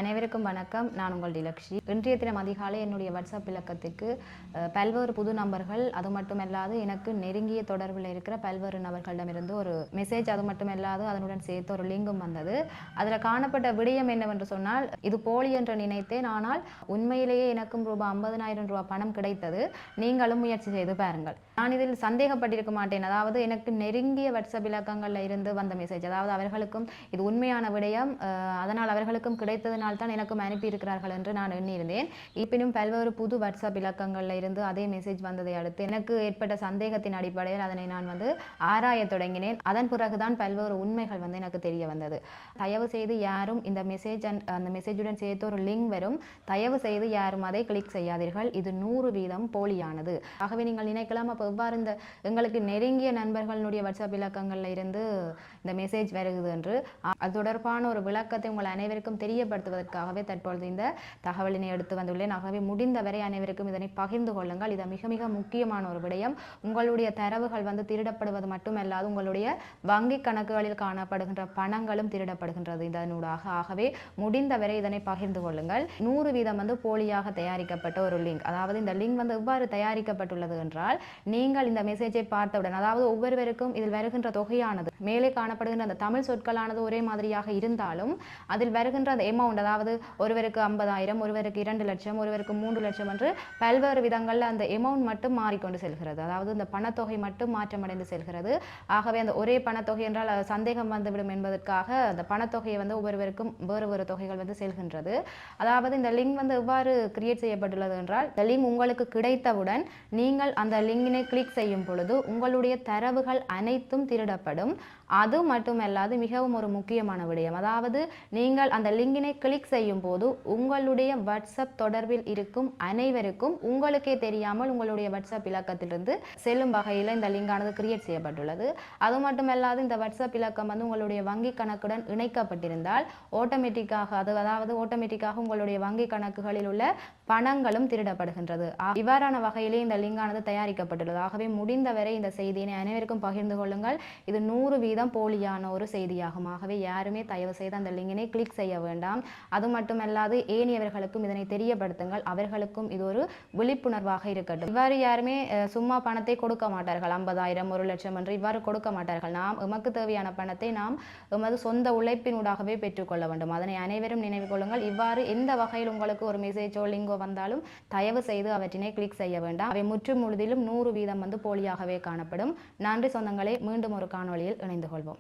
அனைவருக்கும் வணக்கம். நான் உங்கள் டிலக்ஷி. இன்றைய தினம் அதிகாலை என்னுடைய வாட்ஸ்அப் இலக்கத்துக்கு பல்வேறு புது நம்பர்கள், அது மட்டுமல்லாது எனக்கு நெருங்கிய தொடர்பில் இருக்கிற பல்வேறு நபர்களிடமிருந்து ஒரு மெசேஜ், அது மட்டுமல்லாது அதனுடன் சேர்த்து ஒரு லிங்கும் வந்தது. அதில் காணப்பட்ட விடயம் என்னவென்று சொன்னால், இது போலி என்று நினைத்தேன். ஆனால் உண்மையிலேயே எனக்கும் ரூபாய் 50,000 பணம் கிடைத்தது. நீங்களும் முயற்சி செய்து பாருங்கள். நான் இதில் சந்தேகப்பட்டிருக்க மாட்டேன். அதாவது எனக்கு நெருங்கிய வாட்ஸ்அப் இலக்கங்களில் இருந்து வந்த மெசேஜ், அதாவது அவர்களுக்கும் இது உண்மையான விடயம், அதனால் அவர்களுக்கும் கிடைத்ததனால் தான் எனக்கும் அனுப்பியிருக்கிறார்கள் என்று நான் எண்ணியிருந்தேன். இருப்பினும் பல்வேறு புது வாட்ஸ்அப் இலக்கங்களில் இருந்து அதே மெசேஜ் வந்ததை அடுத்து எனக்கு ஏற்பட்ட சந்தேகத்தின் அடிப்படையில் அதனை நான் ஆராய தொடங்கினேன். அதன் பிறகுதான் பல்வேறு உண்மைகள் எனக்கு தெரிய வந்தது. தயவு செய்து யாரும் இந்த மெசேஜ் அந்த மெசேஜுடன் சேர்த்து ஒரு லிங்க் வரும், தயவு செய்து யாரும் அதை கிளிக் செய்யாதீர்கள். இது 100% போலியானது. ஆகவே நீங்கள் நினைக்கலாம், அப்போ எவ்வாறு இந்த எங்களுக்கு நெருங்கிய நண்பர்களுடைய வாட்ஸ்அப் இலக்கங்களில் இருந்து இந்த மெசேஜ் வருகிறது என்று. அது தொடர்பான ஒரு விளக்கத்தை உங்கள் அனைவருக்கும் தெரியப்படுத்துவதற்காகவே தற்பொழுது இந்த தகவலினை எடுத்து வந்துள்ளேன். ஆகவே முடிந்தவரை அனைவருக்கும் இதனை பகிர்ந்து கொள்ளுங்கள். இது மிக மிக முக்கியமான ஒரு விடயம். உங்களுடைய தரவுகள் திருடப்படுவது மட்டுமல்லாது உங்களுடைய வங்கி கணக்குகளில் காணப்படுகின்ற பணங்களும் திருடப்படுகின்றது இதனூடாக. ஆகவே முடிந்தவரை இதனை பகிர்ந்து கொள்ளுங்கள். 100% போலியாக தயாரிக்கப்பட்ட ஒரு லிங்க். அதாவது இந்த லிங்க் எவ்வாறு தயாரிக்கப்பட்டுள்ளது என்றால், நீங்கள் இந்த மெசேஜை பார்த்தவுடன், அதாவது ஒவ்வொருவருக்கும் இதில் வருகின்ற தொகையானது, மேலே காணப்படுகின்ற அந்த தமிழ் சொற்களானது ஒரே மாதிரியாக இருந்தாலும் அதில் வருகின்ற அந்த அமௌண்ட், அதாவது ஒருவருக்கு 50,000, ஒருவருக்கு 2 லட்சம், ஒருவருக்கு 3 லட்சம் என்று பல்வேறு விதங்களில் அந்த அமௌண்ட் மட்டும் மாறிக்கொண்டு செல்கிறது. அதாவது இந்த பணத்தொகை மட்டும் மாற்றமடைந்து செல்கிறது. ஆகவே அந்த ஒரே பணத்தொகை என்றால் சந்தேகம் வந்துவிடும் என்பதற்காக அந்த பணத்தொகையை ஒவ்வொருவருக்கும் வேறு வேறு தொகைகள் செல்கின்றது. அதாவது இந்த லிங்க் எவ்வாறு கிரியேட் செய்யப்பட்டுள்ளது என்றால், இந்த லிங்க் உங்களுக்கு கிடைத்தவுடன் நீங்கள் அந்த லிங்கினை கிளிக் செய்யும் பொழுது உங்களுடைய தரவுகள் அனைத்தும் திருடப்படும். அது மட்டுமல்லாது மிகவும் ஒரு முக்கியமான விடயம், அதாவது நீங்கள் அந்த லிங்கினை கிளிக் செய்யும் போது உங்களுடைய வாட்ஸ்அப் தொடர்பில் இருக்கும் அனைவருக்கும் உங்களுக்கே தெரியாமல் உங்களுடைய வாட்ஸ்அப் இலக்கத்திலிருந்து செல்லும் வகையில் இந்த லிங்கானது கிரியேட் செய்யப்பட்டுள்ளது. அது மட்டுமல்லாது இந்த வாட்ஸ்அப் இலக்கம் உங்களுடைய வங்கி கணக்குடன் இணைக்கப்பட்டிருந்தால் ஆட்டோமேட்டிக்காக உங்களுடைய வங்கி கணக்குகளில் உள்ள பணங்களும் திருடப்படுகின்றது. இவ்வாறான வகையிலே இந்த லிங்கானது தயாரிக்கப்பட்டுள்ளது. ஆகவே முடிந்தவரை இந்த செய்தியினை அனைவருக்கும் பகிர்ந்து கொள்ளுங்கள். இது 100% போலியான ஒரு செய்தியாகும். ஆகவே யாருமே தயவு செய்து அந்த லிங்கினை கிளிக் செய்ய வேண்டாம். அது மட்டுமல்லாது ஏனையவர்களுக்கும் இதனை தெரியப்படுத்துங்கள். அவர்களுக்கும் இது ஒரு விழிப்புணர்வாக இருக்கட்டும். இவ்வாறு யாருமே சும்மா பணத்தை கொடுக்க மாட்டார்கள். 50,000, 1 லட்சம் என்று இவ்வாறு கொடுக்க மாட்டார்கள். நாம் எமக்கு தேவையான பணத்தை நாம் எமது சொந்த உழைப்பினூடாகவே பெற்றுக்கொள்ள வேண்டும். அதனை அனைவரும் நினைவு கொள்ளுங்கள். இவ்வாறு எந்த வகையில் உங்களுக்கு ஒரு மெசேஜோ லிங்கோ வந்தாலும் தயவு செய்து அவற்றினை கிளிக் செய்ய வேண்டாம். அவை முற்றும் முழுதிலும் 100% போலியாகவே காணப்படும். நன்றி சொந்தங்களே, மீண்டும் ஒரு காணொளியில் இணைந்து கொள்வோம்.